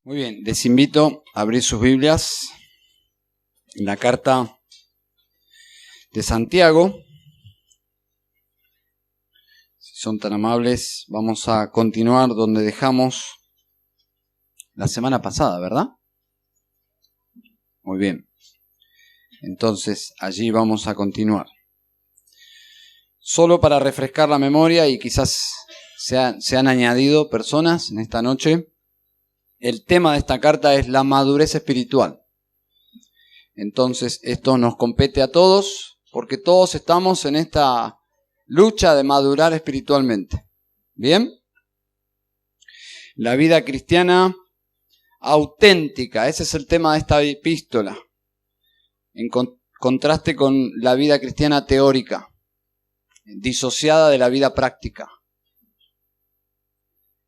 Muy bien, les invito a abrir sus Biblias en la carta de Santiago. Si son tan amables, vamos a continuar donde dejamos la semana pasada, ¿verdad? Muy bien. Entonces, allí vamos a continuar. Solo para refrescar la memoria, y quizás se han añadido personas en esta noche, el tema de esta carta es la madurez espiritual. Entonces, esto nos compete a todos, porque todos estamos en esta lucha de madurar espiritualmente. ¿Bien? La vida cristiana auténtica, ese es el tema de esta epístola, en contraste con la vida cristiana teórica, disociada de la vida práctica.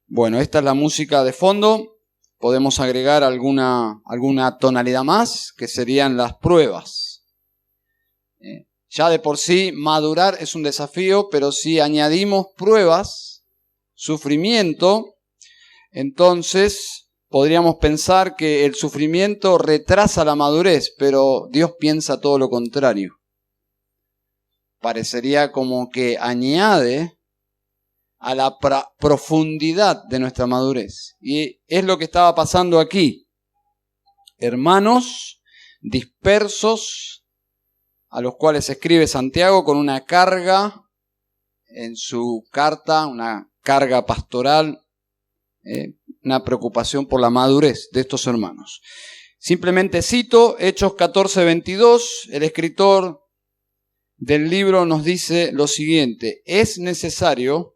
Bueno, esta es la música de fondo. Podemos agregar alguna tonalidad más, que serían las pruebas. Ya de por sí, madurar es un desafío, pero si añadimos pruebas, sufrimiento, entonces podríamos pensar que el sufrimiento retrasa la madurez, pero Dios piensa todo lo contrario. Parecería como que añade a la profundidad de nuestra madurez. Y es lo que estaba pasando aquí. Hermanos dispersos, a los cuales escribe Santiago con una carga en su carta, una carga pastoral, una preocupación por la madurez de estos hermanos. Simplemente cito Hechos 14:22, el escritor del libro nos dice lo siguiente: es necesario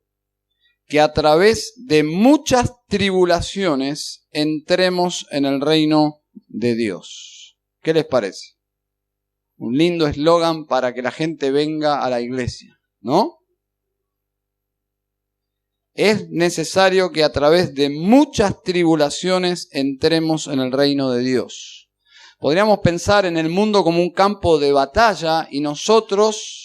que a través de muchas tribulaciones entremos en el reino de Dios. ¿Qué les parece? Un lindo eslogan para que la gente venga a la iglesia, ¿no? Es necesario que a través de muchas tribulaciones entremos en el reino de Dios. Podríamos pensar en el mundo como un campo de batalla y nosotros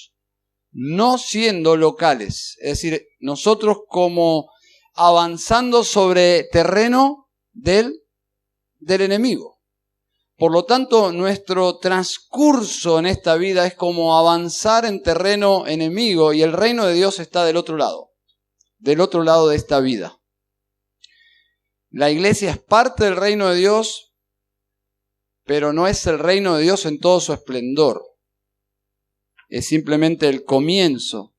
no siendo locales, es decir, nosotros como avanzando sobre terreno del enemigo. Por lo tanto, nuestro transcurso en esta vida es como avanzar en terreno enemigo, y el reino de Dios está del otro lado de esta vida. La iglesia es parte del reino de Dios, pero no es el reino de Dios en todo su esplendor. Es simplemente el comienzo.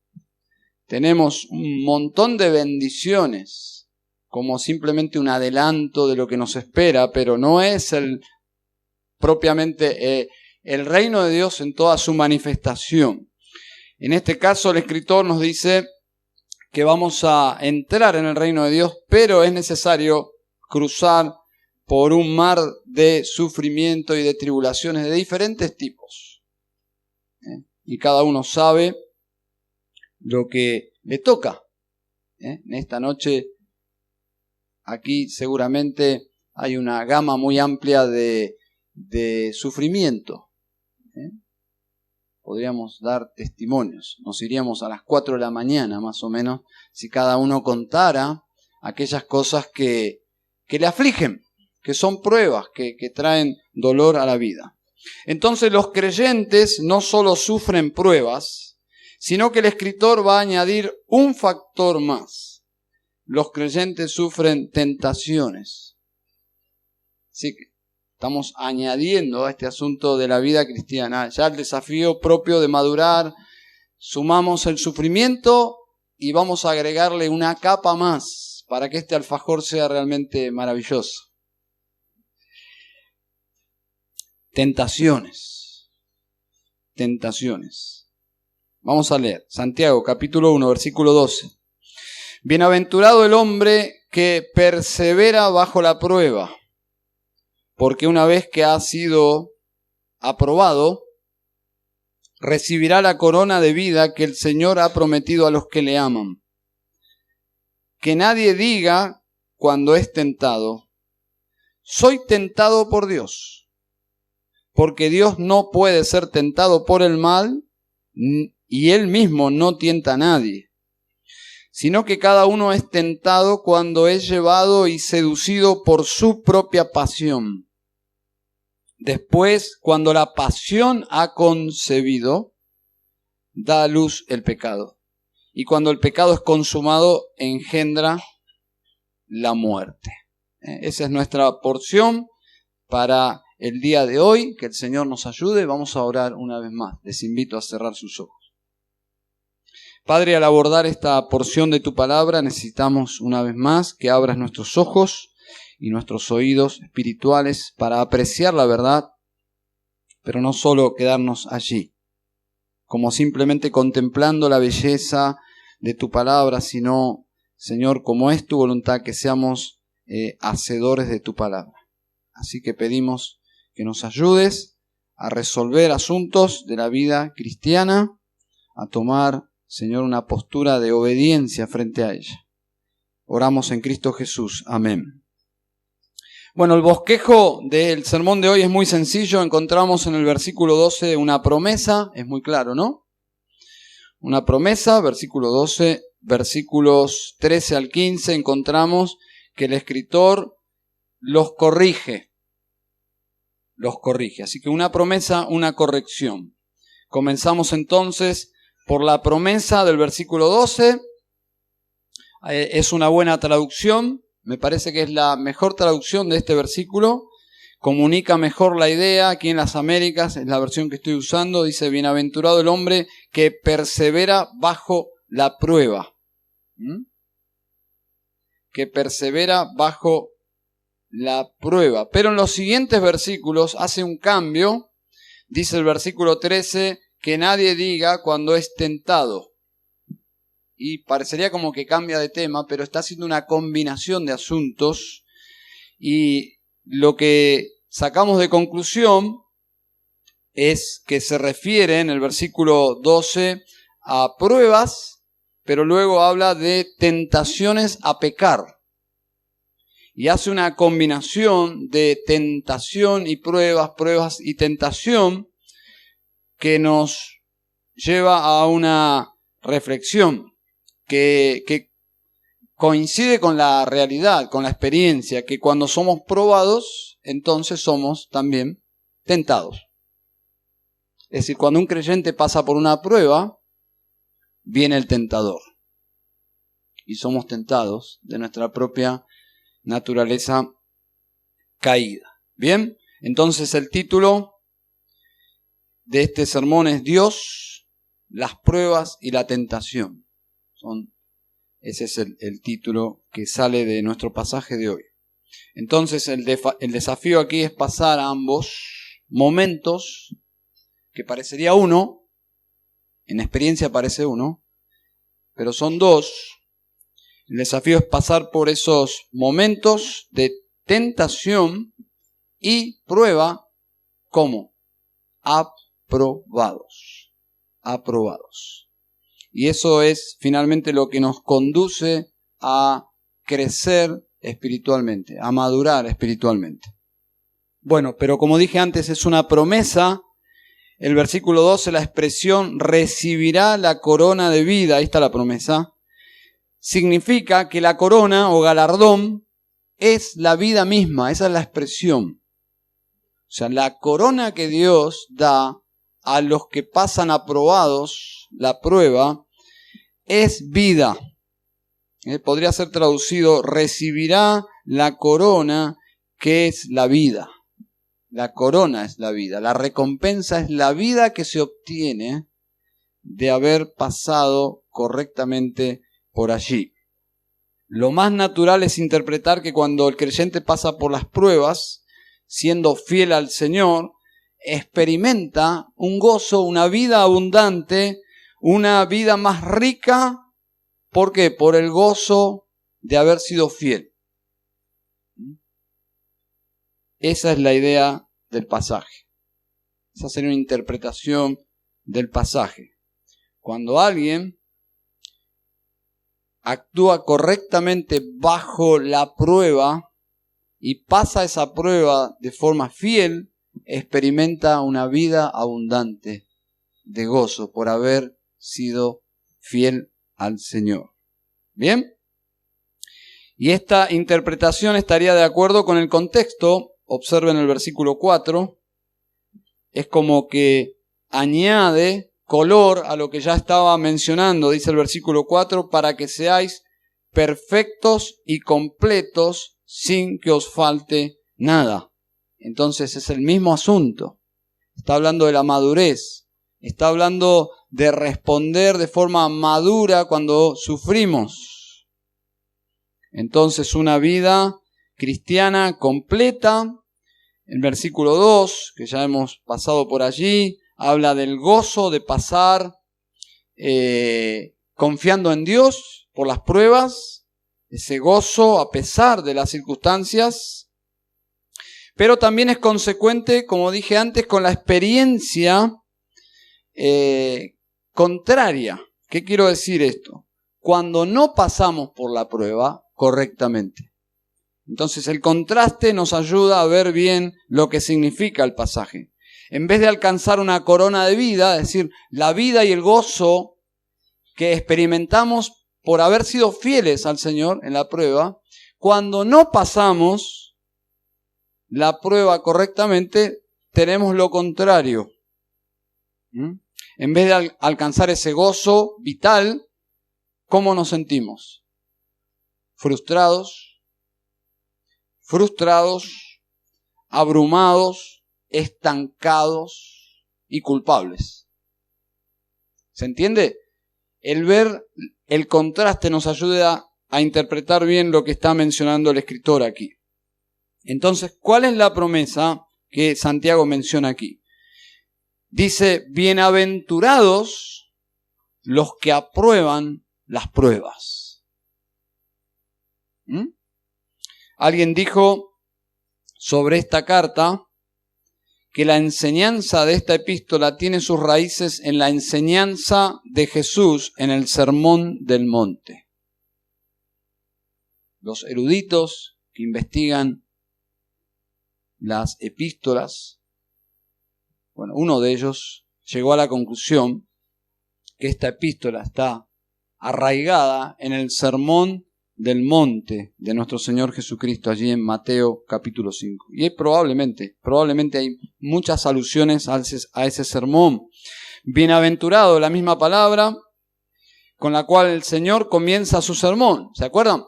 Tenemos un montón de bendiciones, como simplemente un adelanto de lo que nos espera, pero no es propiamente el reino de Dios en toda su manifestación. En este caso, el escritor nos dice que vamos a entrar en el reino de Dios, pero es necesario cruzar por un mar de sufrimiento y de tribulaciones de diferentes tipos. Y cada uno sabe lo que le toca. En esta noche, aquí seguramente hay una gama muy amplia de sufrimiento. Podríamos dar testimonios. Nos iríamos a las 4 de la mañana, más o menos, si cada uno contara aquellas cosas que le afligen, que son pruebas, que traen dolor a la vida. Entonces los creyentes no solo sufren pruebas, sino que el escritor va a añadir un factor más. Los creyentes sufren tentaciones. Así que estamos añadiendo a este asunto de la vida cristiana ya el desafío propio de madurar. Sumamos el sufrimiento y vamos a agregarle una capa más para que este alfajor sea realmente maravilloso. Tentaciones. Vamos a leer Santiago capítulo 1, versículo 12. Bienaventurado el hombre que persevera bajo la prueba, porque una vez que ha sido aprobado, recibirá la corona de vida que el Señor ha prometido a los que le aman. Que nadie diga cuando es tentado: soy tentado por Dios. Porque Dios no puede ser tentado por el mal, y Él mismo no tienta a nadie. sino que cada uno es tentado cuando es llevado y seducido por su propia pasión. Después, cuando la pasión ha concebido, da a luz el pecado. Y cuando el pecado es consumado, engendra la muerte. Esa es nuestra porción para el día de hoy. Que el Señor nos ayude. Vamos a orar una vez más. Les invito a cerrar sus ojos. Padre, al abordar esta porción de tu palabra, necesitamos una vez más que abras nuestros ojos y nuestros oídos espirituales para apreciar la verdad, pero no solo quedarnos allí, como simplemente contemplando la belleza de tu palabra, sino, Señor, como es tu voluntad, que seamos hacedores de tu palabra. Así que pedimos que nos ayudes a resolver asuntos de la vida cristiana, a tomar, Señor, una postura de obediencia frente a ella. Oramos en Cristo Jesús. Amén. Bueno, el bosquejo del sermón de hoy es muy sencillo. Encontramos en el versículo 12 una promesa. Es muy claro, ¿no? Una promesa, versículo 12, versículos 13 al 15, encontramos que el escritor los corrige. Los corrige. Así que una promesa, una corrección. Comenzamos entonces por la promesa del versículo 12. Es una buena traducción. Me parece que es la mejor traducción de este versículo. Comunica mejor la idea. Aquí en las Américas, es la versión que estoy usando. Dice, bienaventurado el hombre que persevera bajo la prueba. Que persevera bajo la prueba. Pero en los siguientes versículos hace un cambio. Dice el versículo 13, que nadie diga cuando es tentado. Y parecería como que cambia de tema, pero está haciendo una combinación de asuntos. Y lo que sacamos de conclusión es que se refiere en el versículo 12 a pruebas, pero luego habla de tentaciones a pecar. Y hace una combinación de tentación y pruebas, pruebas y tentación, que nos lleva a una reflexión que coincide con la realidad, con la experiencia, que cuando somos probados, entonces somos también tentados. Es decir, cuando un creyente pasa por una prueba, viene el tentador. Y somos tentados de nuestra propia naturaleza caída. Bien, entonces el título de este sermón es Dios, las pruebas y la tentación. Ese es el título que sale de nuestro pasaje de hoy. Entonces el desafío aquí es pasar a ambos momentos, que parecería uno, en experiencia parece uno, pero son dos. El desafío es pasar por esos momentos de tentación y prueba, ¿cómo? Aprobados. Y eso es finalmente lo que nos conduce a crecer espiritualmente, a madurar espiritualmente. Bueno, pero como dije antes, es una promesa. El versículo 12, la expresión recibirá la corona de vida, ahí está la promesa, significa que la corona o galardón es la vida misma, esa es la expresión. O sea, la corona que Dios da a los que pasan aprobados la prueba es vida. Podría ser traducido, recibirá la corona que es la vida. La corona es la vida, la recompensa es la vida que se obtiene de haber pasado correctamente por allí. Lo más natural es interpretar que cuando el creyente pasa por las pruebas, siendo fiel al Señor, experimenta un gozo, una vida abundante, una vida más rica. ¿Por qué? Por el gozo de haber sido fiel. Esa es la idea del pasaje. Esa sería una interpretación del pasaje. Cuando alguien actúa correctamente bajo la prueba y pasa esa prueba de forma fiel, experimenta una vida abundante de gozo por haber sido fiel al Señor. ¿Bien? Y esta interpretación estaría de acuerdo con el contexto. Observen el versículo 4. Es como que añade color a lo que ya estaba mencionando, dice el versículo 4, para que seáis perfectos y completos sin que os falte nada. Entonces es el mismo asunto. Está hablando de la madurez. Está hablando de responder de forma madura cuando sufrimos. Entonces una vida cristiana completa. El versículo 2, que ya hemos pasado por allí, habla del gozo de pasar confiando en Dios por las pruebas, ese gozo a pesar de las circunstancias, pero también es consecuente, como dije antes, con la experiencia contraria. ¿Qué quiero decir esto? Cuando no pasamos por la prueba correctamente. Entonces el contraste nos ayuda a ver bien lo que significa el pasaje. En vez de alcanzar una corona de vida, es decir, la vida y el gozo que experimentamos por haber sido fieles al Señor en la prueba, cuando no pasamos la prueba correctamente, tenemos lo contrario. En vez de alcanzar ese gozo vital, ¿cómo nos sentimos? Frustrados, abrumados, estancados y culpables. ¿Se entiende? El ver el contraste nos ayuda a interpretar bien lo que está mencionando el escritor aquí. Entonces, ¿cuál es la promesa que Santiago menciona aquí? Dice, bienaventurados los que aprueban las pruebas. Alguien dijo sobre esta carta que la enseñanza de esta epístola tiene sus raíces en la enseñanza de Jesús en el Sermón del Monte. Los eruditos que investigan las epístolas, uno de ellos llegó a la conclusión que esta epístola está arraigada en el Sermón del Monte de nuestro Señor Jesucristo, allí en Mateo capítulo 5. Y probablemente hay muchas alusiones a ese sermón. Bienaventurado, la misma palabra con la cual el Señor comienza su sermón. ¿Se acuerdan?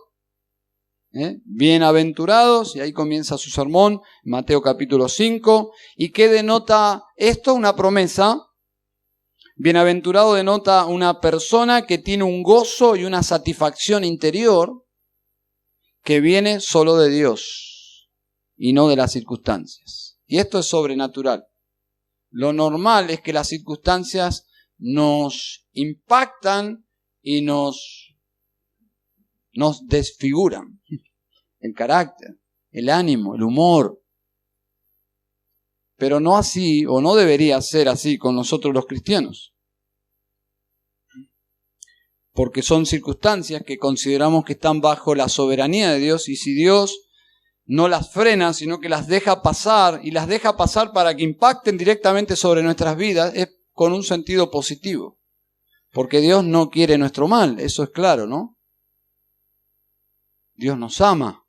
Bienaventurados, y ahí comienza su sermón, Mateo capítulo 5. ¿Y qué denota esto? Una promesa. Bienaventurado denota una persona que tiene un gozo y una satisfacción interior que viene solo de Dios y no de las circunstancias. Y esto es sobrenatural. Lo normal es que las circunstancias nos impactan y nos desfiguran. El carácter, el ánimo, el humor. Pero no así, o no debería ser así con nosotros los cristianos. Porque son circunstancias que consideramos que están bajo la soberanía de Dios, y si Dios no las frena, sino que las deja pasar, y las deja pasar para que impacten directamente sobre nuestras vidas, es con un sentido positivo. Porque Dios no quiere nuestro mal, eso es claro, ¿no? Dios nos ama.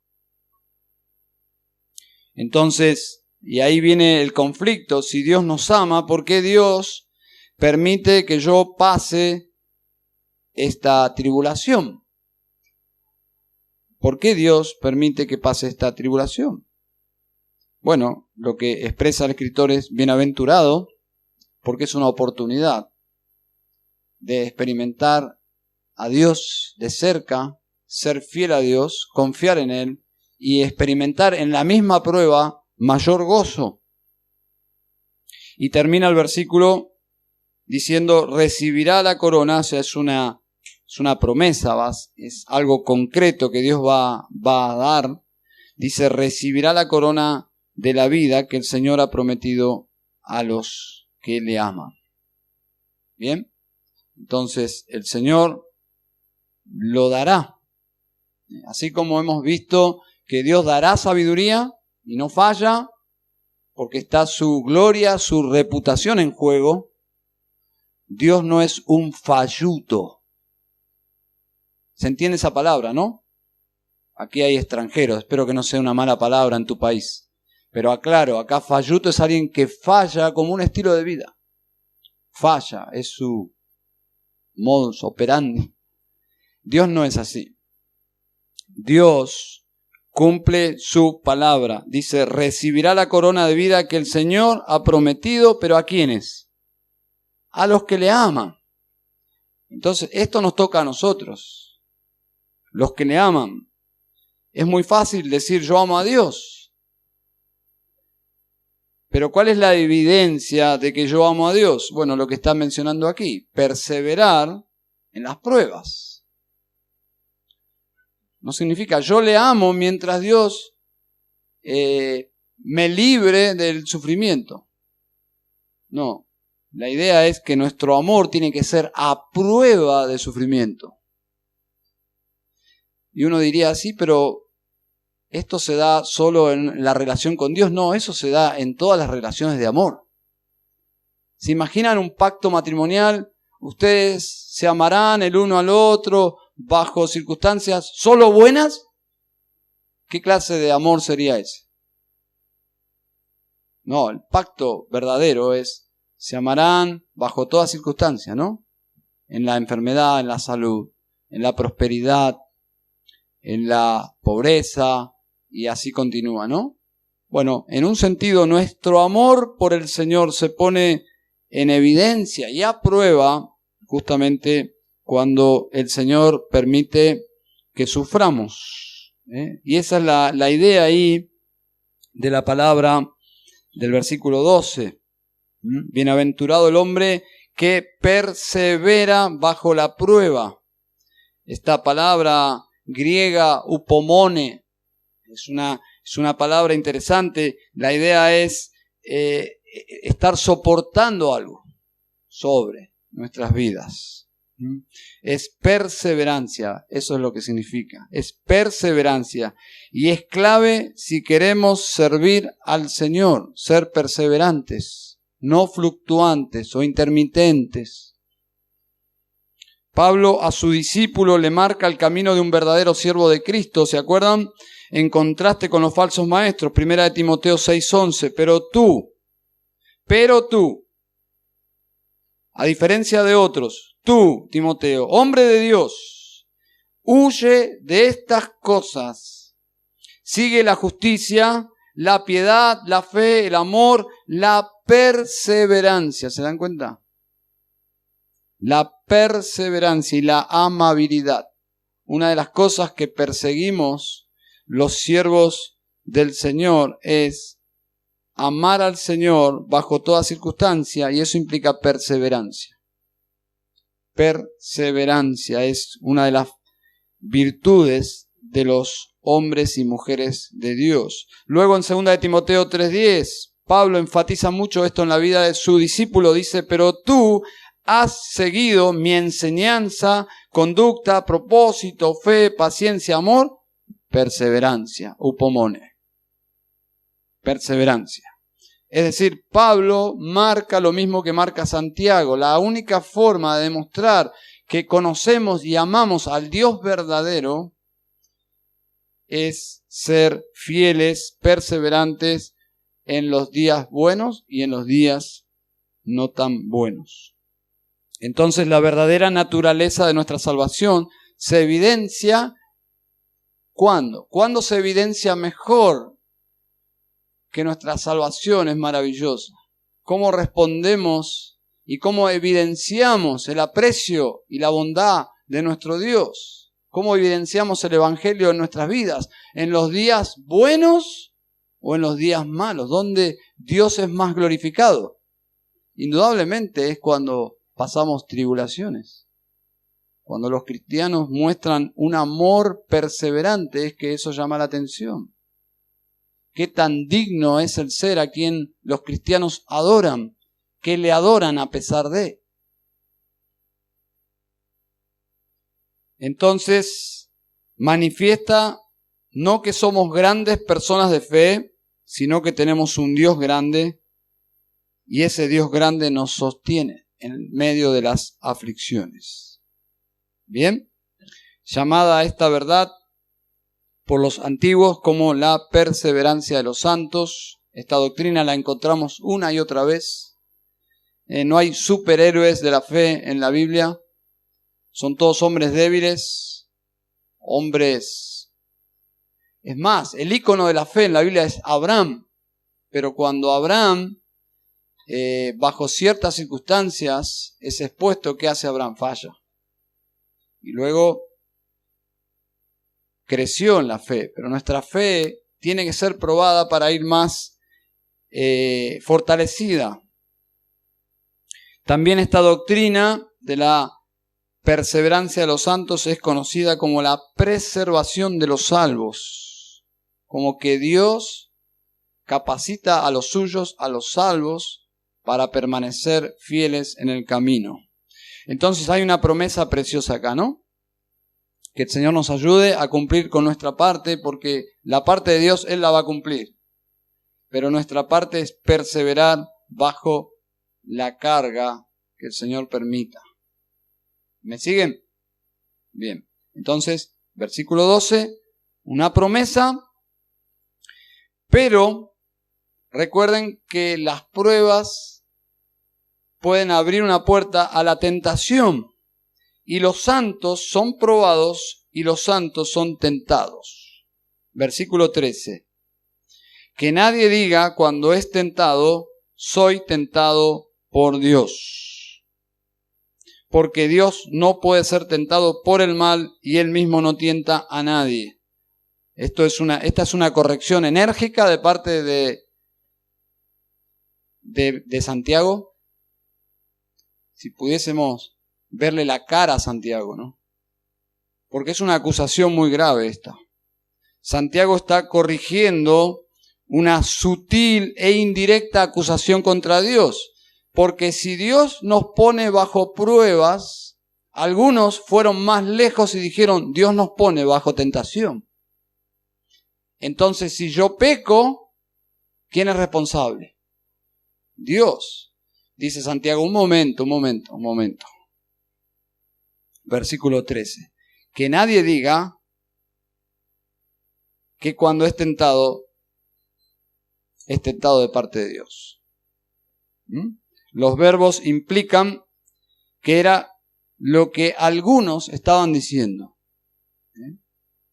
Entonces, y ahí viene el conflicto, si Dios nos ama, ¿por qué Dios permite que yo pase esta tribulación? ¿Por qué Dios permite que pase esta tribulación? Bueno, lo que expresa el escritor es bienaventurado, porque es una oportunidad de experimentar a Dios de cerca, ser fiel a Dios, confiar en Él y experimentar en la misma prueba mayor gozo. Y termina el versículo diciendo, recibirá la corona, o sea, es una promesa, es algo concreto que Dios va a dar. Dice, recibirá la corona de la vida que el Señor ha prometido a los que le aman. ¿Bien? Entonces, el Señor lo dará. Así como hemos visto que Dios dará sabiduría y no falla, porque está su gloria, su reputación en juego. Dios no es un falluto. ¿Se entiende esa palabra, no? Aquí hay extranjeros, espero que no sea una mala palabra en tu país. Pero aclaro, acá falluto es alguien que falla como un estilo de vida. Falla, es su modus operandi. Dios no es así. Dios cumple su palabra. Dice, recibirá la corona de vida que el Señor ha prometido, pero ¿a quiénes? A los que le aman. Entonces, esto nos toca a nosotros, los que le aman. Es muy fácil decir yo amo a Dios. Pero ¿cuál es la evidencia de que yo amo a Dios? Bueno, lo que está mencionando aquí, perseverar en las pruebas. No significa yo le amo mientras Dios me libre del sufrimiento. No, la idea es que nuestro amor tiene que ser a prueba de sufrimiento. Y uno diría, sí, pero ¿esto se da solo en la relación con Dios? No, eso se da en todas las relaciones de amor. ¿Se imaginan un pacto matrimonial? Ustedes se amarán el uno al otro bajo circunstancias solo buenas. ¿Qué clase de amor sería ese? No, el pacto verdadero es, se amarán bajo toda circunstancia, ¿no? En la enfermedad, en la salud, en la prosperidad, en la pobreza, y así continúa, ¿no? Bueno, en un sentido, nuestro amor por el Señor se pone en evidencia y a prueba justamente cuando el Señor permite que suframos. Y esa es la idea ahí de la palabra del versículo 12. Bienaventurado el hombre que persevera bajo la prueba. Esta palabra griega upomone es una palabra interesante. La idea es estar soportando algo sobre nuestras vidas. Es perseverancia, eso es lo que significa. Es perseverancia y es clave si queremos servir al Señor, ser perseverantes, no fluctuantes o intermitentes. Pablo a su discípulo le marca el camino de un verdadero siervo de Cristo, ¿se acuerdan? En contraste con los falsos maestros, 1 Timoteo 6:11, pero tú, a diferencia de otros, tú, Timoteo, hombre de Dios, huye de estas cosas, sigue la justicia, la piedad, la fe, el amor, la perseverancia, ¿se dan cuenta? La perseverancia y la amabilidad. Una de las cosas que perseguimos los siervos del Señor es amar al Señor bajo toda circunstancia, y eso implica perseverancia. Perseverancia es una de las virtudes de los hombres y mujeres de Dios. Luego en 2 Timoteo 3:10, Pablo enfatiza mucho esto en la vida de su discípulo. Dice, pero tú has seguido mi enseñanza, conducta, propósito, fe, paciencia, amor, perseverancia, upomone. Perseverancia. Es decir, Pablo marca lo mismo que marca Santiago. La única forma de demostrar que conocemos y amamos al Dios verdadero es ser fieles, perseverantes en los días buenos y en los días no tan buenos. Entonces, la verdadera naturaleza de nuestra salvación se evidencia ¿cuándo? ¿Cuándo se evidencia mejor que nuestra salvación es maravillosa? ¿Cómo respondemos y cómo evidenciamos el aprecio y la bondad de nuestro Dios? ¿Cómo evidenciamos el Evangelio en nuestras vidas? ¿En los días buenos o en los días malos? ¿Dónde Dios es más glorificado? Indudablemente es cuando pasamos tribulaciones. Cuando los cristianos muestran un amor perseverante, es que eso llama la atención. Qué tan digno es el ser a quien los cristianos adoran, que le adoran a pesar de. Entonces, manifiesta no que somos grandes personas de fe, sino que tenemos un Dios grande, y ese Dios grande nos sostiene en medio de las aflicciones. Bien, llamada esta verdad por los antiguos como la perseverancia de los santos. Esta doctrina la encontramos una y otra vez. No hay superhéroes de la fe en la Biblia. Son todos hombres débiles, hombres. Es más, el ícono de la fe en la Biblia es Abraham. Pero cuando Abraham, bajo ciertas circunstancias, es expuesto, ¿qué hace Abraham? Falla. Y luego creció en la fe. Pero nuestra fe tiene que ser probada para ir más fortalecida. También esta doctrina de la perseverancia de los santos es conocida como la preservación de los salvos. Como que Dios capacita a los suyos, a los salvos, para permanecer fieles en el camino. Entonces hay una promesa preciosa acá, ¿no? Que el Señor nos ayude a cumplir con nuestra parte, porque la parte de Dios Él la va a cumplir. Pero nuestra parte es perseverar bajo la carga que el Señor permita. ¿Me siguen? Bien. Entonces, versículo 12, una promesa, pero recuerden que las pruebas pueden abrir una puerta a la tentación. Y los santos son probados y los santos son tentados. Versículo 13. Que nadie diga cuando es tentado, soy tentado por Dios. Porque Dios no puede ser tentado por el mal y Él mismo no tienta a nadie. Esta es una corrección enérgica de parte de Santiago. Si pudiésemos verle la cara a Santiago, ¿no? Porque es una acusación muy grave esta. Santiago está corrigiendo una sutil e indirecta acusación contra Dios. Porque si Dios nos pone bajo pruebas, algunos fueron más lejos y dijeron, Dios nos pone bajo tentación. Entonces, si yo peco, ¿quién es responsable? Dios. Dice Santiago, un momento. Versículo 13. Que nadie diga que cuando es tentado de parte de Dios. Los verbos implican que era lo que algunos estaban diciendo.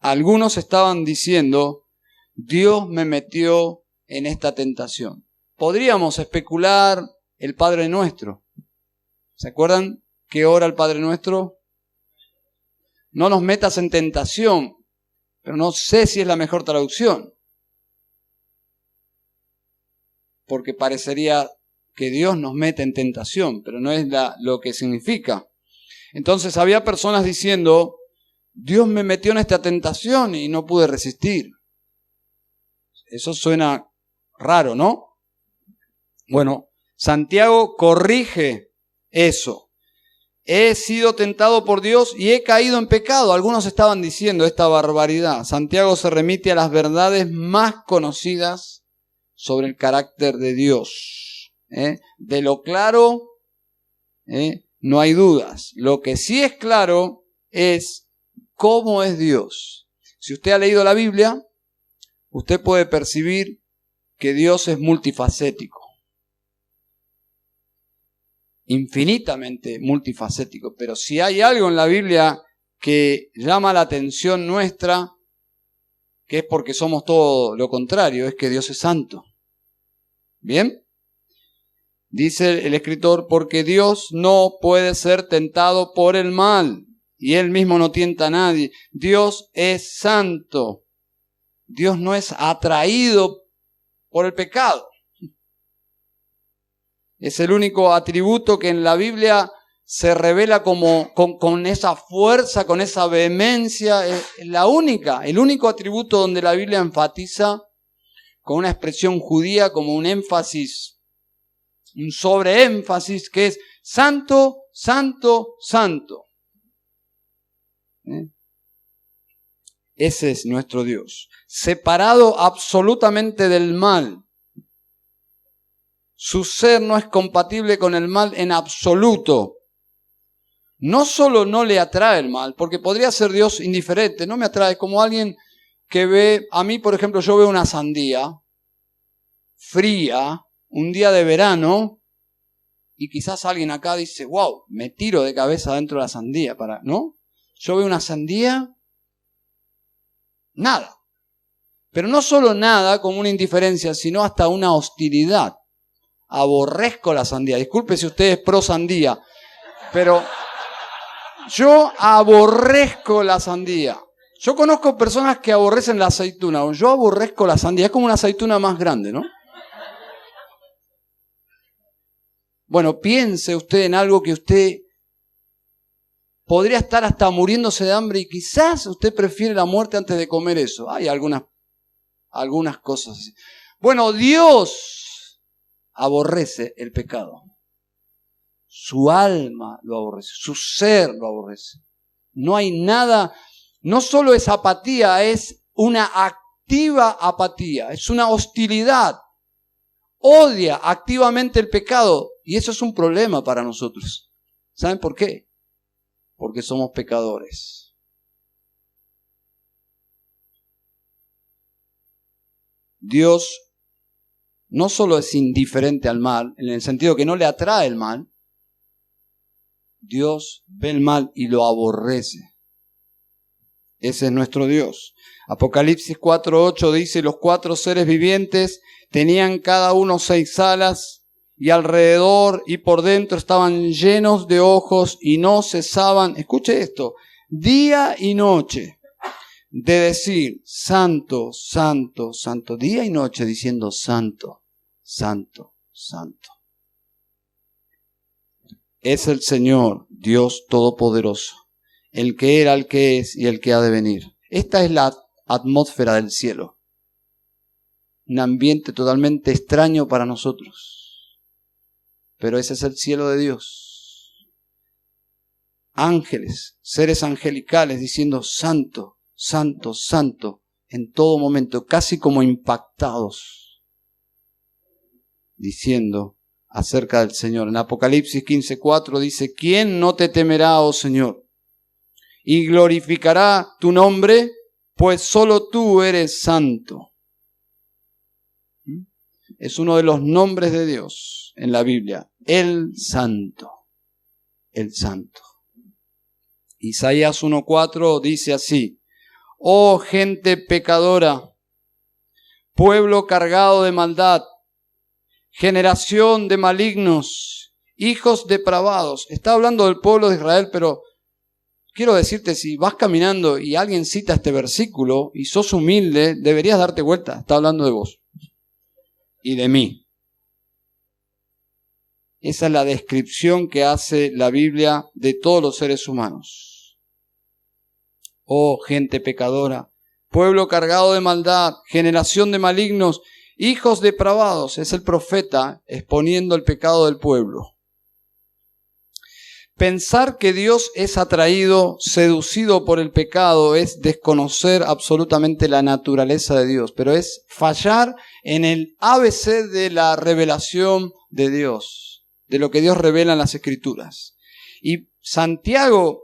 Algunos estaban diciendo, Dios me metió en esta tentación. Podríamos especular el Padre Nuestro. ¿Se acuerdan qué ora el Padre Nuestro? No nos metas en tentación, pero no sé si es la mejor traducción. Porque parecería que Dios nos mete en tentación, pero no es lo que significa. Entonces había personas diciendo, Dios me metió en esta tentación y no pude resistir. Eso suena raro, ¿no? Bueno, Santiago corrige eso. He sido tentado por Dios y he caído en pecado. Algunos estaban diciendo esta barbaridad. Santiago se remite a las verdades más conocidas sobre el carácter de Dios. De lo claro, no hay dudas. Lo que sí es claro es cómo es Dios. Si usted ha leído la Biblia, usted puede percibir que Dios es multifacético. Infinitamente multifacético. Pero si hay algo en la Biblia que llama la atención nuestra, que es porque somos todo lo contrario, es que Dios es santo. ¿Bien? Dice el escritor, porque Dios no puede ser tentado por el mal, y Él mismo no tienta a nadie. Dios es santo. Dios no es atraído por el pecado. Es el único atributo que en la Biblia se revela con esa fuerza, con esa vehemencia. Es el único atributo donde la Biblia enfatiza con una expresión judía como un énfasis, un sobreénfasis, que es santo, santo, santo. Ese es nuestro Dios, separado absolutamente del mal. Su ser no es compatible con el mal en absoluto. no solo no le atrae el mal, porque podría ser Dios indiferente, no me atrae, como alguien que ve, a mí por ejemplo yo veo una sandía fría, un día de verano, y quizás alguien acá dice, wow, me tiro de cabeza dentro de la sandía, ¿no? Yo veo una sandía, nada. Pero no solo nada como una indiferencia, sino hasta una hostilidad. Aborrezco la sandía. Disculpe si usted es pro sandía, pero yo aborrezco la sandía. Yo conozco personas que aborrecen la aceituna. Yo aborrezco la sandía. Es como una aceituna más grande, ¿no? Bueno, piense usted en algo que usted podría estar hasta muriéndose de hambre y quizás usted prefiere la muerte antes de comer eso. Hay algunas cosas así. Bueno, Dios aborrece el pecado. Su alma lo aborrece, su ser lo aborrece. No hay nada, no solo es apatía, es una activa apatía, es una hostilidad. Odia activamente el pecado y eso es un problema para nosotros. ¿Saben por qué? Porque somos pecadores. Dios no solo es indiferente al mal, en el sentido que no le atrae el mal, Dios ve el mal y lo aborrece. Ese es nuestro Dios. Apocalipsis 4:8 dice, los 4 seres vivientes tenían cada uno 6 alas y alrededor y por dentro estaban llenos de ojos y no cesaban, escuche esto, día y noche, de decir, santo, santo, santo, día y noche diciendo, santo, santo, santo. Es el Señor, Dios Todopoderoso, el que era, el que es y el que ha de venir. Esta es la atmósfera del cielo. Un ambiente totalmente extraño para nosotros. Pero ese es el cielo de Dios. Ángeles, seres angelicales diciendo santo, santo, santo, en todo momento, casi como impactados, diciendo acerca del Señor. En Apocalipsis 15:4 dice, ¿quién no te temerá, oh Señor? Y glorificará tu nombre, pues solo tú eres santo. Es uno de los nombres de Dios en la Biblia, el Santo, el Santo. Isaías 1:4 dice así, oh gente pecadora, pueblo cargado de maldad, generación de malignos, hijos depravados. Está hablando del pueblo de Israel, pero quiero decirte, si vas caminando y alguien cita este versículo y sos humilde, deberías darte vuelta. Está hablando de vos y de mí. Esa es la descripción que hace la Biblia de todos los seres humanos. Oh gente pecadora, pueblo cargado de maldad, generación de malignos, hijos depravados. Es el profeta exponiendo el pecado del pueblo. Pensar que Dios es atraído, seducido por el pecado, es desconocer absolutamente la naturaleza de Dios, pero es fallar en el ABC de la revelación de Dios, de lo que Dios revela en las Escrituras. Y Santiago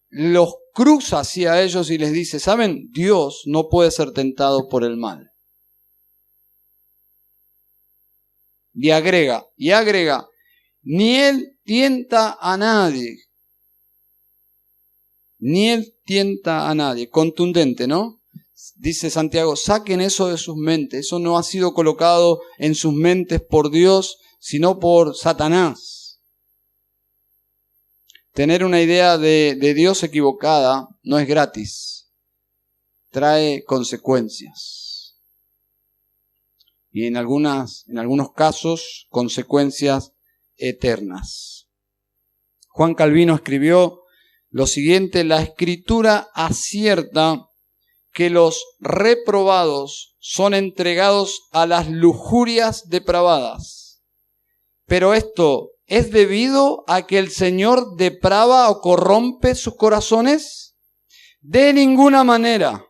los cruza hacia ellos y les dice, ¿saben? Dios no puede ser tentado por el mal. Y agrega, ni Él tienta a nadie. Ni Él tienta a nadie. Contundente, ¿no? Dice Santiago, saquen eso de sus mentes. Eso no ha sido colocado en sus mentes por Dios, sino por Satanás. Tener una idea de Dios equivocada no es gratis. Trae consecuencias. Y en algunos casos, consecuencias eternas. Juan Calvino escribió lo siguiente, la Escritura acierta que los reprobados son entregados a las lujurias depravadas. Pero esto ¿es debido a que el Señor deprava o corrompe sus corazones? De ninguna manera.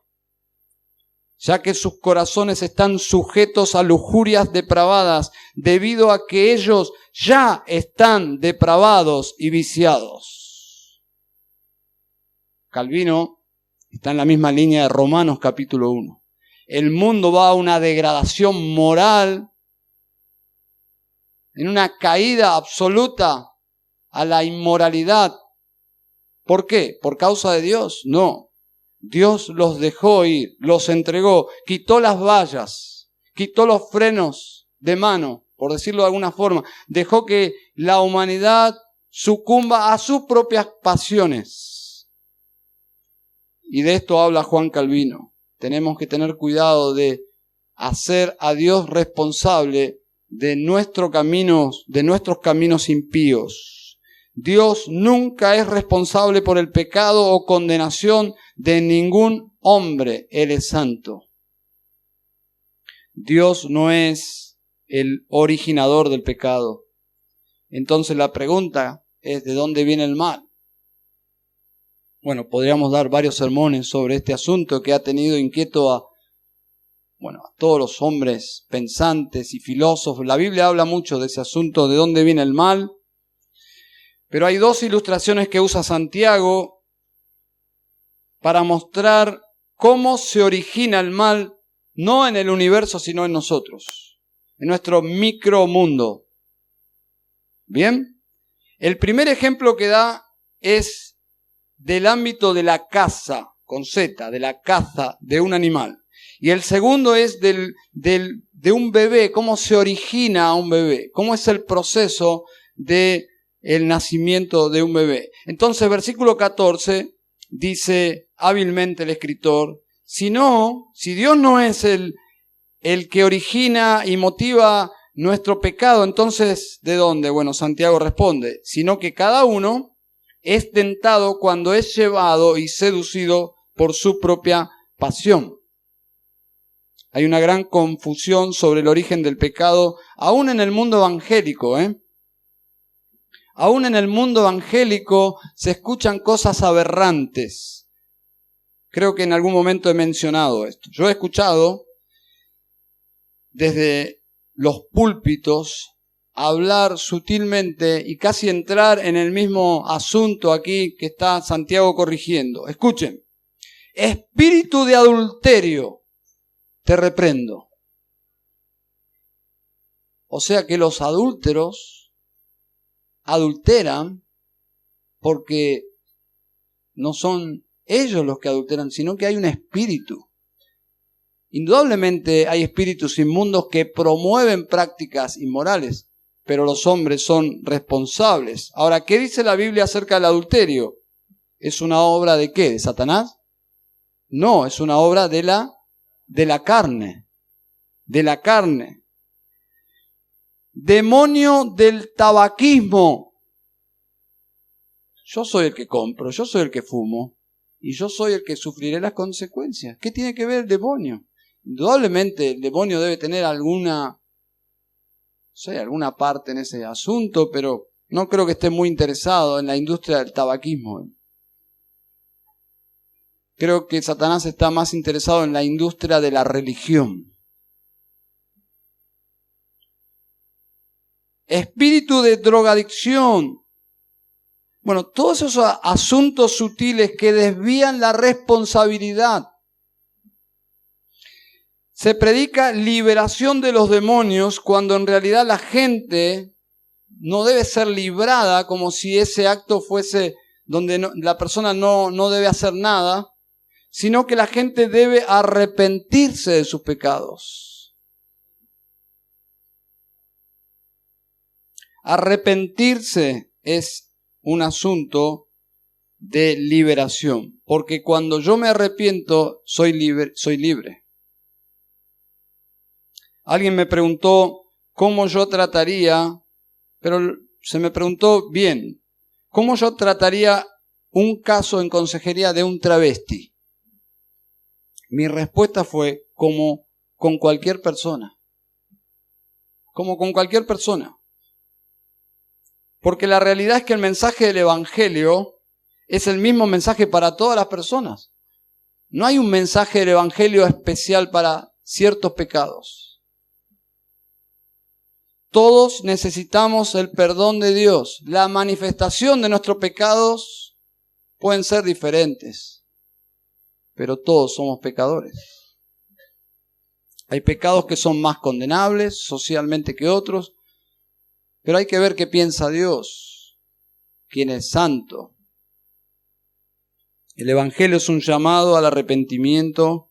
ya que sus corazones están sujetos a lujurias depravadas, debido a que ellos ya están depravados y viciados. Calvino está en la misma línea de Romanos capítulo 1. El mundo va a una degradación moral, en una caída absoluta a la inmoralidad. ¿Por qué? ¿Por causa de Dios? No. Dios los dejó ir, los entregó, quitó las vallas, quitó los frenos de mano, por decirlo de alguna forma. Dejó que la humanidad sucumba a sus propias pasiones. Y de esto habla Juan Calvino. Tenemos que tener cuidado de hacer a Dios responsable de nuestros caminos impíos. Dios nunca es responsable por el pecado o condenación de ningún hombre. Él es santo. Dios no es el originador del pecado. Entonces la pregunta es: ¿de dónde viene el mal? Bueno, podríamos dar varios sermones sobre este asunto que ha tenido inquieto a todos los hombres pensantes y filósofos. La Biblia habla mucho de ese asunto, de dónde viene el mal. Pero hay dos ilustraciones que usa Santiago para mostrar cómo se origina el mal, no en el universo, sino en nosotros, en nuestro micromundo. ¿Bien? El primer ejemplo que da es del ámbito de la caza, con Z, de la caza de un animal. Y el segundo es de un bebé, cómo se origina un bebé, cómo es el proceso de el nacimiento de un bebé. Entonces, versículo 14 dice hábilmente el escritor: si Dios no es el que origina y motiva nuestro pecado, entonces, ¿de dónde? Bueno, Santiago responde: sino que cada uno es tentado cuando es llevado y seducido por su propia pasión. Hay una gran confusión sobre el origen del pecado, aún en el mundo evangélico, Aún en el mundo evangélico se escuchan cosas aberrantes. Creo que en algún momento he mencionado esto. Yo he escuchado desde los púlpitos hablar sutilmente y casi entrar en el mismo asunto aquí que está Santiago corrigiendo. Escuchen: espíritu de adulterio, te reprendo. O sea que los adúlteros adulteran porque no son ellos los que adulteran, sino que hay un espíritu. Indudablemente hay espíritus inmundos que promueven prácticas inmorales, pero los hombres son responsables. Ahora, ¿qué dice la Biblia acerca del adulterio? ¿Es una obra de qué? ¿De Satanás? No, es una obra de la carne. De la carne. Demonio del tabaquismo. Yo soy el que compro, yo soy el que fumo, y yo soy el que sufriré las consecuencias. ¿Qué tiene que ver el demonio? Indudablemente el demonio debe tener alguna parte en ese asunto, pero no creo que esté muy interesado en la industria del tabaquismo. Creo que Satanás está más interesado en la industria de la religión. Espíritu de drogadicción. Bueno, todos esos asuntos sutiles que desvían la responsabilidad. Se predica liberación de los demonios cuando en realidad la gente no debe ser librada, como si ese acto fuese donde la persona no debe hacer nada, sino que la gente debe arrepentirse de sus pecados. Arrepentirse es un asunto de liberación, porque cuando yo me arrepiento soy libre. Alguien me preguntó cómo yo trataría, pero se me preguntó bien, cómo yo trataría un caso en consejería de un travesti. Mi respuesta fue: como con cualquier persona. Como con cualquier persona. Porque la realidad es que el mensaje del Evangelio es el mismo mensaje para todas las personas. No hay un mensaje del Evangelio especial para ciertos pecados. Todos necesitamos el perdón de Dios. La manifestación de nuestros pecados pueden ser diferentes, pero todos somos pecadores. Hay pecados que son más condenables socialmente que otros, pero hay que ver qué piensa Dios, quien es santo. El Evangelio es un llamado al arrepentimiento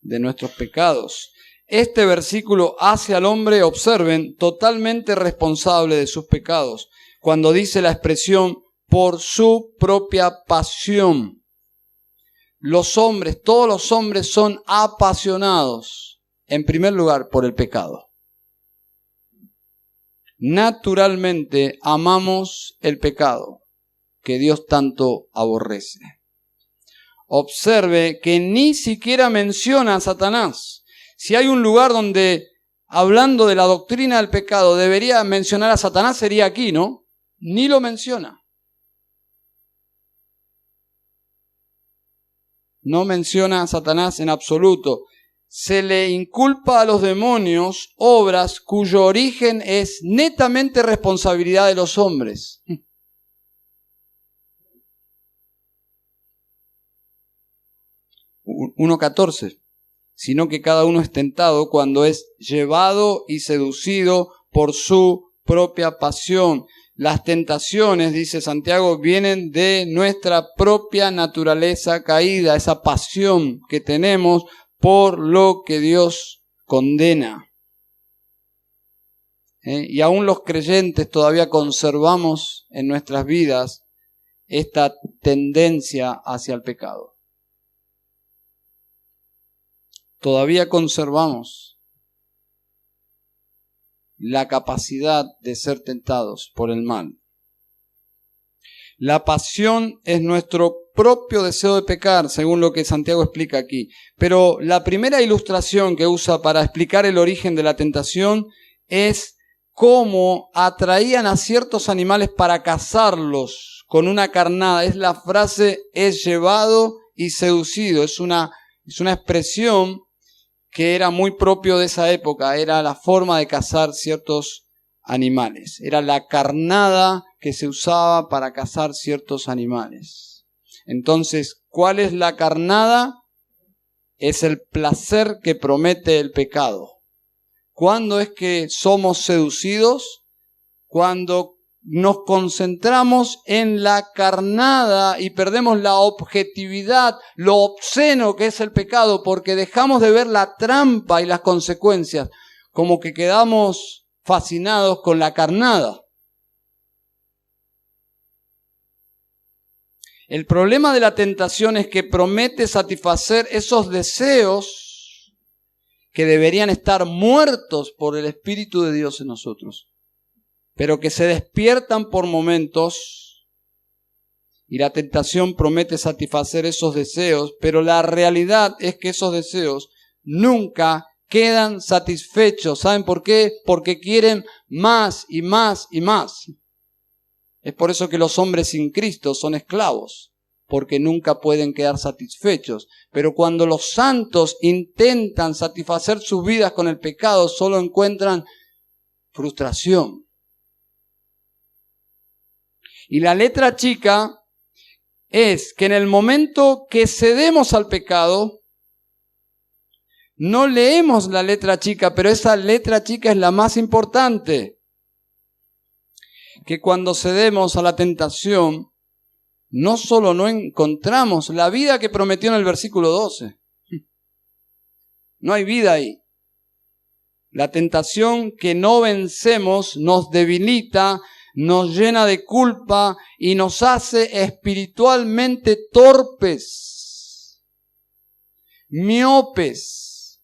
de nuestros pecados. Este versículo hace al hombre, observen, totalmente responsable de sus pecados, cuando dice la expresión por su propia pasión. Los hombres, todos los hombres son apasionados, en primer lugar, por el pecado. Naturalmente amamos el pecado que Dios tanto aborrece. Observe que ni siquiera menciona a Satanás. Si hay un lugar donde, hablando de la doctrina del pecado, debería mencionar a Satanás, sería aquí, ¿no? Ni lo menciona. No menciona a Satanás en absoluto. Se le inculpa a los demonios obras cuyo origen es netamente responsabilidad de los hombres. 1:14. Sino que cada uno es tentado cuando es llevado y seducido por su propia pasión. Las tentaciones, dice Santiago, vienen de nuestra propia naturaleza caída, esa pasión que tenemos por lo que Dios condena. Y aún los creyentes todavía conservamos en nuestras vidas esta tendencia hacia el pecado. Todavía conservamos la capacidad de ser tentados por el mal. La pasión es nuestro propio deseo de pecar, según lo que Santiago explica aquí. Pero la primera ilustración que usa para explicar el origen de la tentación es cómo atraían a ciertos animales para cazarlos con una carnada. Es la frase, es llevado y seducido. Es una expresión que era muy propio de esa época, era la forma de cazar ciertos animales. Era la carnada que se usaba para cazar ciertos animales. Entonces, ¿cuál es la carnada? Es el placer que promete el pecado. ¿Cuándo es que somos seducidos? Cuando nos concentramos en la carnada y perdemos la objetividad, lo obsceno que es el pecado, porque dejamos de ver la trampa y las consecuencias, como que quedamos fascinados con la carnada. El problema de la tentación es que promete satisfacer esos deseos que deberían estar muertos por el Espíritu de Dios en nosotros, pero que se despiertan por momentos, y la tentación promete satisfacer esos deseos, pero la realidad es que esos deseos nunca quedan satisfechos. ¿Saben por qué? Porque quieren más y más y más. Es por eso que los hombres sin Cristo son esclavos, porque nunca pueden quedar satisfechos. Pero cuando los santos intentan satisfacer sus vidas con el pecado, solo encuentran frustración. Y la letra chica es que en el momento que cedemos al pecado, no leemos la letra chica, pero esa letra chica es la más importante. Que cuando cedemos a la tentación, no solo no encontramos la vida que prometió en el versículo 12. No hay vida ahí. La tentación que no vencemos nos debilita, nos llena de culpa y nos hace espiritualmente torpes, miopes,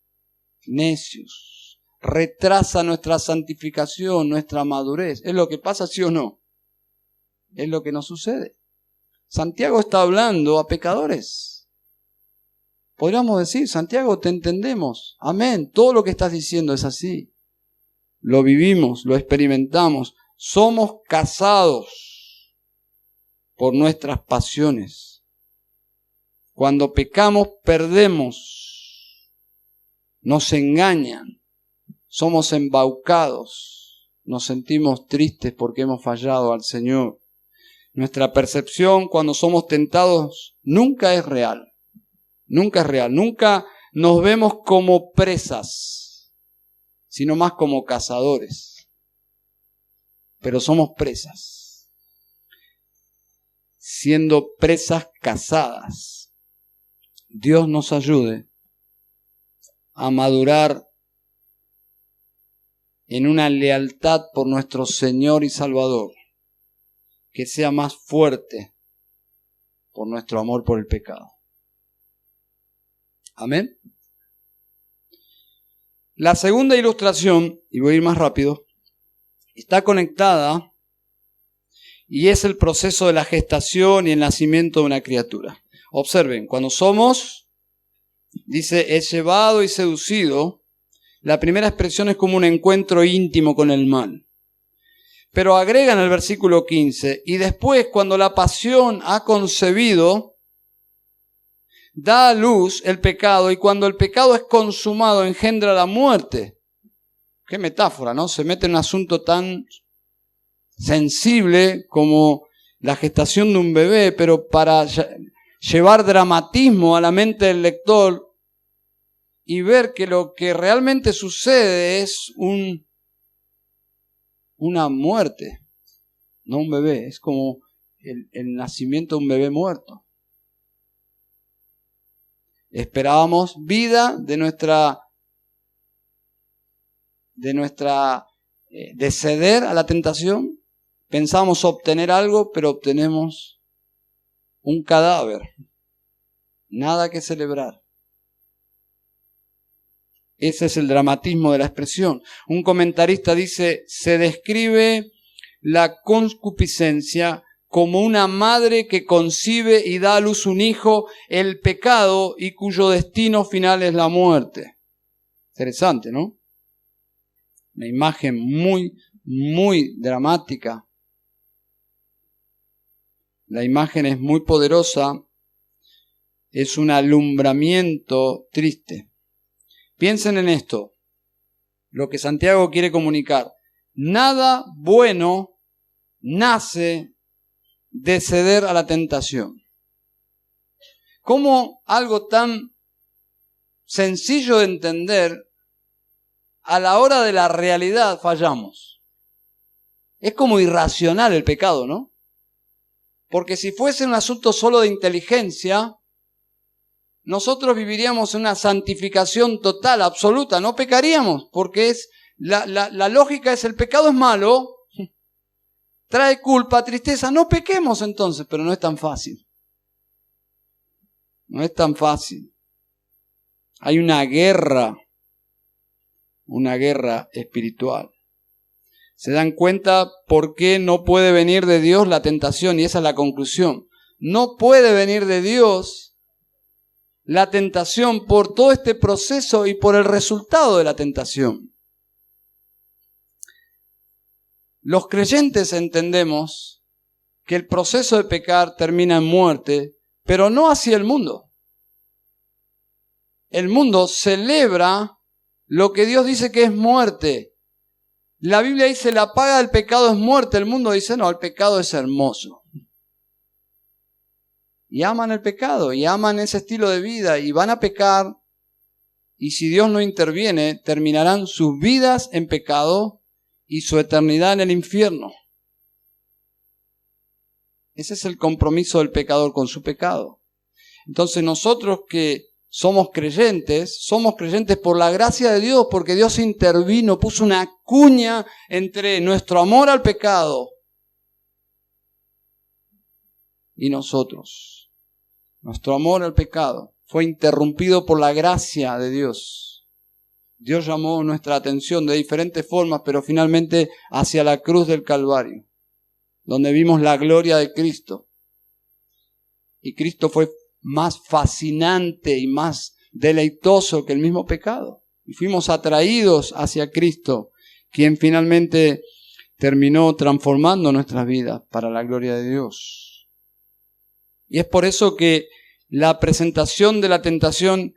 necios. Retrasa nuestra santificación, nuestra madurez. ¿Es lo que pasa, sí o no? Es lo que nos sucede. Santiago está hablando a pecadores. Podríamos decir, Santiago, te entendemos. Amén. Todo lo que estás diciendo es así. Lo vivimos, lo experimentamos. Somos cazados por nuestras pasiones. Cuando pecamos, perdemos. Nos engañan. Somos embaucados. Nos sentimos tristes porque hemos fallado al Señor. Nuestra percepción cuando somos tentados nunca es real. Nunca es real. Nunca nos vemos como presas, sino más como cazadores. Pero somos presas. Siendo presas cazadas. Dios nos ayude a madurar en una lealtad por nuestro Señor y Salvador, que sea más fuerte por nuestro amor por el pecado. Amén. La segunda ilustración, y voy a ir más rápido, está conectada y es el proceso de la gestación y el nacimiento de una criatura. Observen, cuando somos, dice, es llevado y seducido, la primera expresión es como un encuentro íntimo con el mal. Pero agrega en el versículo 15, y después cuando la pasión ha concebido, da a luz el pecado, y cuando el pecado es consumado engendra la muerte. Qué metáfora, ¿no? Se mete en un asunto tan sensible como la gestación de un bebé, pero para llevar dramatismo a la mente del lector y ver que lo que realmente sucede es una muerte, no un bebé, es como el nacimiento de un bebé muerto. Esperábamos vida de ceder a la tentación. Pensábamos obtener algo, pero obtenemos un cadáver. Nada que celebrar. Ese es el dramatismo de la expresión. Un comentarista dice, se describe la concupiscencia como una madre que concibe y da a luz un hijo, el pecado y cuyo destino final es la muerte. Interesante, ¿no? Una imagen muy, muy dramática. La imagen es muy poderosa. Es un alumbramiento triste. Piensen en esto, lo que Santiago quiere comunicar. Nada bueno nace de ceder a la tentación. ¿Cómo algo tan sencillo de entender, a la hora de la realidad fallamos? Es como irracional el pecado, ¿no? Porque si fuese un asunto solo de inteligencia, nosotros viviríamos en una santificación total, absoluta, no pecaríamos, porque es la lógica es el pecado es malo, trae culpa, tristeza, no pequemos entonces, pero no es tan fácil. No es tan fácil. Hay una guerra espiritual. ¿Se dan cuenta por qué no puede venir de Dios la tentación? Y esa es la conclusión. No puede venir de Dios la tentación por todo este proceso y por el resultado de la tentación. Los creyentes entendemos que el proceso de pecar termina en muerte, pero no así el mundo. El mundo celebra lo que Dios dice que es muerte. La Biblia dice la paga del pecado es muerte. El mundo dice no, el pecado es hermoso. Y aman el pecado, y aman ese estilo de vida, y van a pecar, y si Dios no interviene, terminarán sus vidas en pecado y su eternidad en el infierno. Ese es el compromiso del pecador con su pecado. Entonces nosotros que somos creyentes por la gracia de Dios, porque Dios intervino, puso una cuña entre nuestro amor al pecado y nosotros. Nuestro amor al pecado fue interrumpido por la gracia de Dios. Dios llamó nuestra atención de diferentes formas, pero finalmente hacia la cruz del Calvario, donde vimos la gloria de Cristo. Y Cristo fue más fascinante y más deleitoso que el mismo pecado. Y fuimos atraídos hacia Cristo, quien finalmente terminó transformando nuestras vidas para la gloria de Dios. Y es por eso que la presentación de la tentación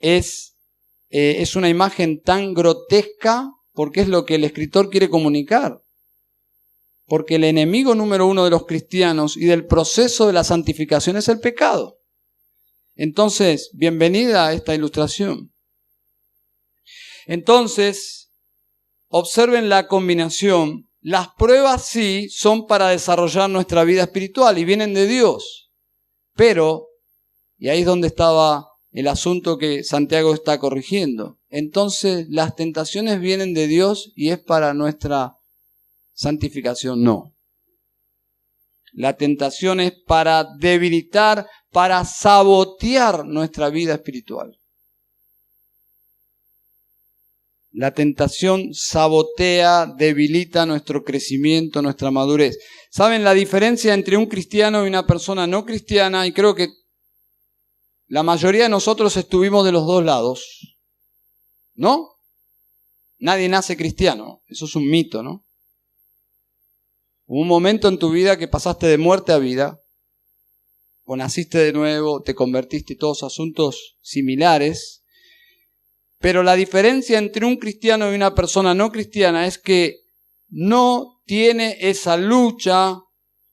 es una imagen tan grotesca porque es lo que el escritor quiere comunicar. Porque el enemigo número uno de los cristianos y del proceso de la santificación es el pecado. Entonces, bienvenida a esta ilustración. Entonces, observen la combinación. Las pruebas sí son para desarrollar nuestra vida espiritual y vienen de Dios. Pero, y ahí es donde estaba el asunto que Santiago está corrigiendo. Entonces, las tentaciones vienen de Dios y es para nuestra santificación, no. La tentación es para debilitar, para sabotear nuestra vida espiritual. La tentación sabotea, debilita nuestro crecimiento, nuestra madurez. ¿Saben la diferencia entre un cristiano y una persona no cristiana? Y creo que la mayoría de nosotros estuvimos de los dos lados, ¿no? Nadie nace cristiano, eso es un mito, ¿no? Hubo un momento en tu vida que pasaste de muerte a vida, o naciste de nuevo, te convertiste, todos asuntos similares. Pero la diferencia entre un cristiano y una persona no cristiana es que no tiene esa lucha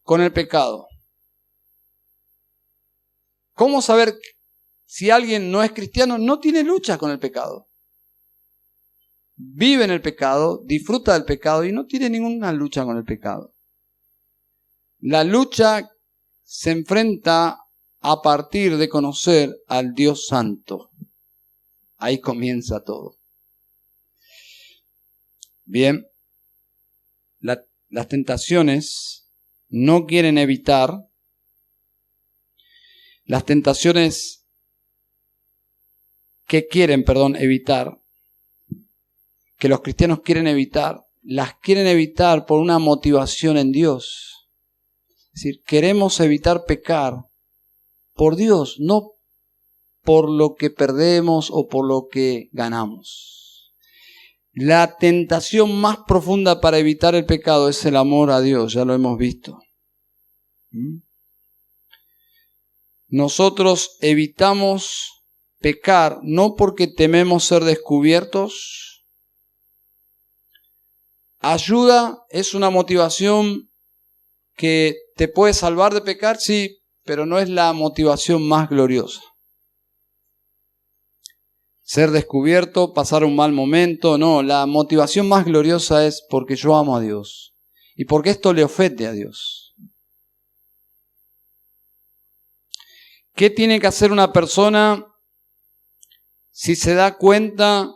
con el pecado. ¿Cómo saber si alguien no es cristiano? No tiene lucha con el pecado. Vive en el pecado, disfruta del pecado y no tiene ninguna lucha con el pecado. La lucha se enfrenta a partir de conocer al Dios Santo. Ahí comienza todo. Bien, las tentaciones no quieren evitar. Las tentaciones que quieren, evitar, que los cristianos quieren evitar, las quieren evitar por una motivación en Dios. Es decir, queremos evitar pecar por Dios, no por lo que perdemos o por lo que ganamos. La tentación más profunda para evitar el pecado es el amor a Dios, ya lo hemos visto. Nosotros evitamos pecar no porque tememos ser descubiertos. Ayuda es una motivación que te puede salvar de pecar, sí, pero no es la motivación más gloriosa. Ser descubierto, pasar un mal momento, no, la motivación más gloriosa es porque yo amo a Dios y porque esto le ofende a Dios. ¿Qué tiene que hacer una persona si se da cuenta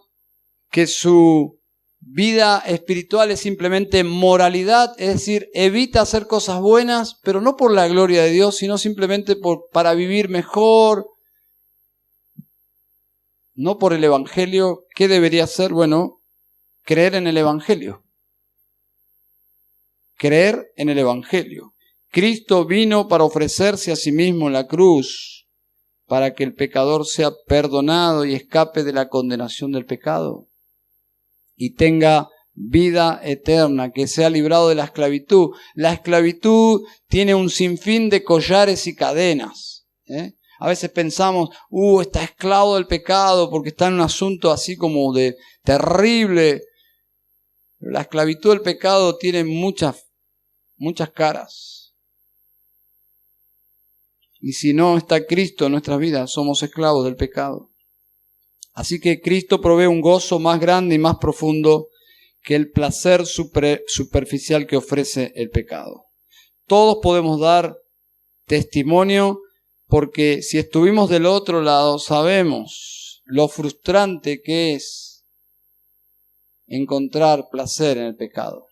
que su vida espiritual es simplemente moralidad? Es decir, evita hacer cosas buenas, pero no por la gloria de Dios, sino simplemente para vivir mejor, no por el Evangelio. ¿Qué debería hacer? Bueno, creer en el Evangelio. Creer en el Evangelio. Cristo vino para ofrecerse a sí mismo en la cruz, para que el pecador sea perdonado y escape de la condenación del pecado y tenga vida eterna, que sea librado de la esclavitud. La esclavitud tiene un sinfín de collares y cadenas. A veces pensamos, está esclavo del pecado porque está en un asunto así como de terrible. La esclavitud del pecado tiene muchas caras. Y si no está Cristo en nuestras vidas, somos esclavos del pecado. Así que Cristo provee un gozo más grande y más profundo que el placer superficial que ofrece el pecado. Todos podemos dar testimonio porque si estuvimos del otro lado sabemos lo frustrante que es encontrar placer en el pecado.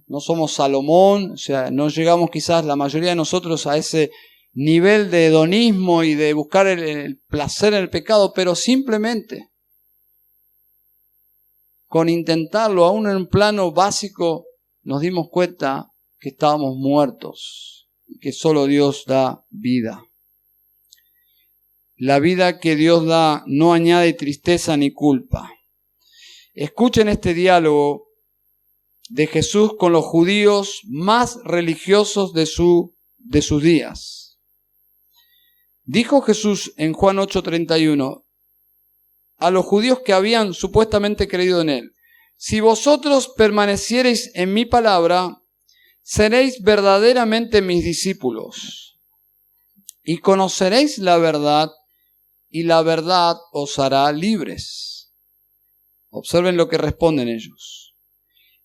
No somos Salomón, o sea, no llegamos quizás la mayoría de nosotros a ese nivel de hedonismo y de buscar el placer en el pecado, pero simplemente con intentarlo, aún en un plano básico, nos dimos cuenta que estábamos muertos y que solo Dios da vida. La vida que Dios da no añade tristeza ni culpa. Escuchen este diálogo de Jesús con los judíos más religiosos de sus días. Dijo Jesús en Juan 8:31 a los judíos que habían supuestamente creído en él: si vosotros permaneciereis en mi palabra, seréis verdaderamente mis discípulos, y conoceréis la verdad, y la verdad os hará libres. Observen lo que responden ellos.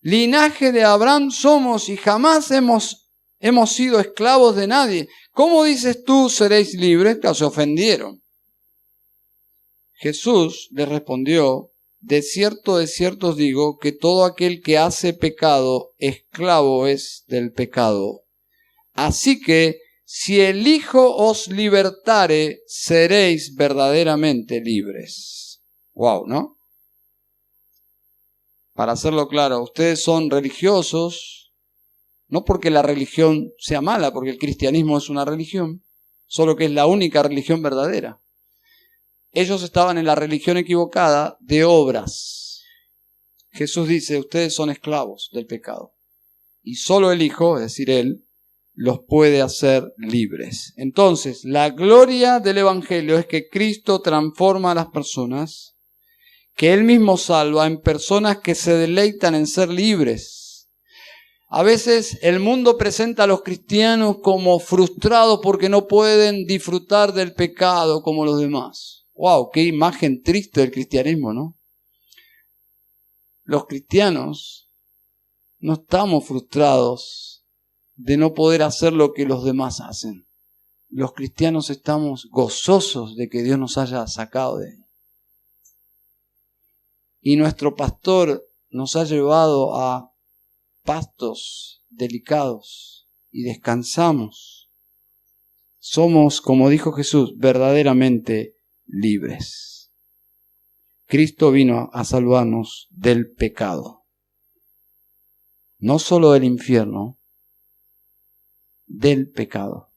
Linaje de Abraham somos y jamás hemos sido esclavos de nadie. ¿Cómo dices tú seréis libres? Que se ofendieron. Jesús les respondió: de cierto os digo que todo aquel que hace pecado, esclavo es del pecado. Así que si el Hijo os libertare, seréis verdaderamente libres. Wow, ¿no? Para hacerlo claro, ustedes son religiosos, no porque la religión sea mala, porque el cristianismo es una religión, solo que es la única religión verdadera. Ellos estaban en la religión equivocada de obras. Jesús dice: ustedes son esclavos del pecado. Y solo el Hijo, es decir, Él, los puede hacer libres. Entonces, la gloria del Evangelio es que Cristo transforma a las personas, que Él mismo salva, en personas que se deleitan en ser libres. A veces el mundo presenta a los cristianos como frustrados porque no pueden disfrutar del pecado como los demás. ¡Wow! ¡Qué imagen triste del cristianismo!, ¿no? Los cristianos no estamos frustrados de no poder hacer lo que los demás hacen. Los cristianos estamos gozosos de que Dios nos haya sacado de ahí. Y nuestro pastor nos ha llevado a pastos delicados y descansamos. Somos, como dijo Jesús, verdaderamente libres. Cristo vino a salvarnos del pecado, no solo del infierno, del pecado,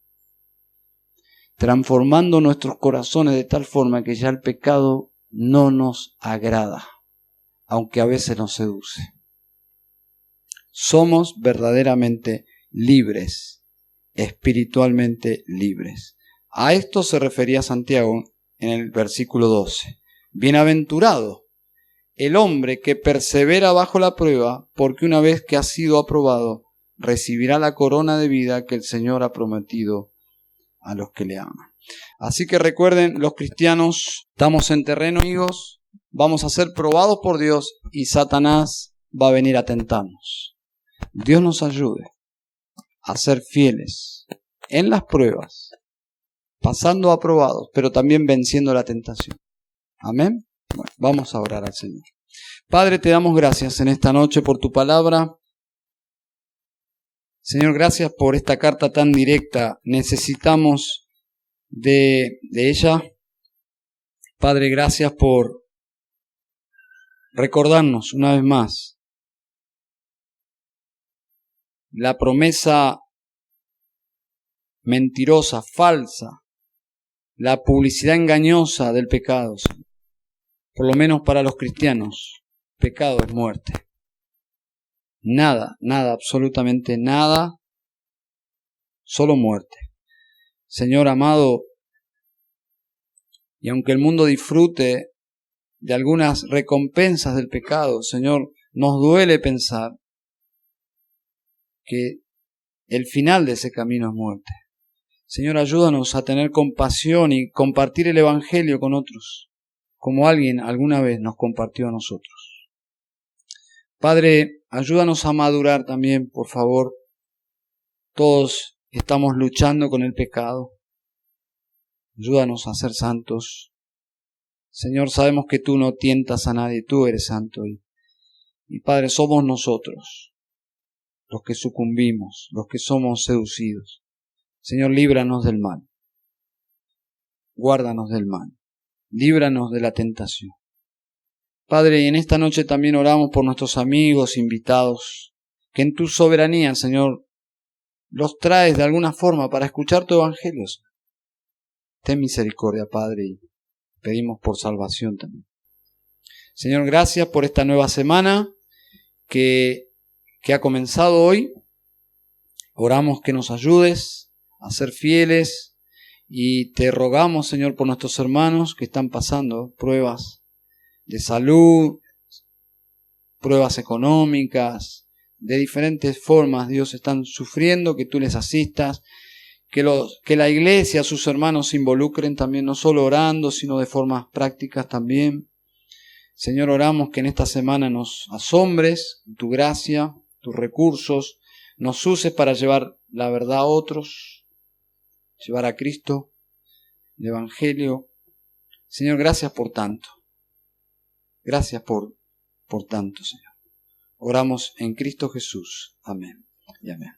transformando nuestros corazones de tal forma que ya el pecado no nos agrada, aunque a veces nos seduce. Somos verdaderamente libres, espiritualmente libres. A esto se refería Santiago en el versículo 12. Bienaventurado el hombre que persevera bajo la prueba, porque una vez que ha sido aprobado, recibirá la corona de vida que el Señor ha prometido a los que le aman. Así que recuerden, los cristianos estamos en terreno, amigos, vamos a ser probados por Dios y Satanás va a venir a tentarnos. Dios nos ayude a ser fieles en las pruebas, pasando aprobados, pero también venciendo la tentación. Amén. Bueno, vamos a orar al Señor. Padre, te damos gracias en esta noche por tu palabra. Señor, gracias por esta carta tan directa. Necesitamos de ella. Padre, gracias por recordarnos una vez más la promesa mentirosa, falsa, la publicidad engañosa del pecado. Por lo menos para los cristianos, pecado es muerte. Nada, absolutamente nada, solo muerte. Señor amado, y aunque el mundo disfrute de algunas recompensas del pecado, Señor, nos duele pensar que el final de ese camino es muerte. Señor, ayúdanos a tener compasión y compartir el Evangelio con otros, como alguien alguna vez nos compartió a nosotros. Padre, ayúdanos a madurar también, por favor. Todos estamos luchando con el pecado. Ayúdanos a ser santos. Señor, sabemos que tú no tientas a nadie, tú eres santo. Y Padre, somos nosotros los que sucumbimos, los que somos seducidos. Señor, líbranos del mal. Guárdanos del mal. Líbranos de la tentación. Padre, y en esta noche también oramos por nuestros amigos, invitados, que en tu soberanía, Señor, los traes de alguna forma para escuchar tu evangelio. Ten misericordia, Padre, y pedimos por salvación también. Señor, gracias por esta nueva semana que ha comenzado hoy. Oramos que nos ayudes a ser fieles Y te rogamos, Señor, por nuestros hermanos que están pasando pruebas de salud, pruebas económicas, de diferentes formas, Dios, están sufriendo, que tú les asistas, que la iglesia, sus hermanos se involucren también, no solo orando, sino de formas prácticas también. Señor, oramos que en esta semana nos asombres, tu gracia, tus recursos, nos uses para llevar la verdad a otros, llevar a Cristo, el Evangelio. Señor, gracias por tanto. Gracias por tanto, Señor. Oramos en Cristo Jesús. Amén y amén.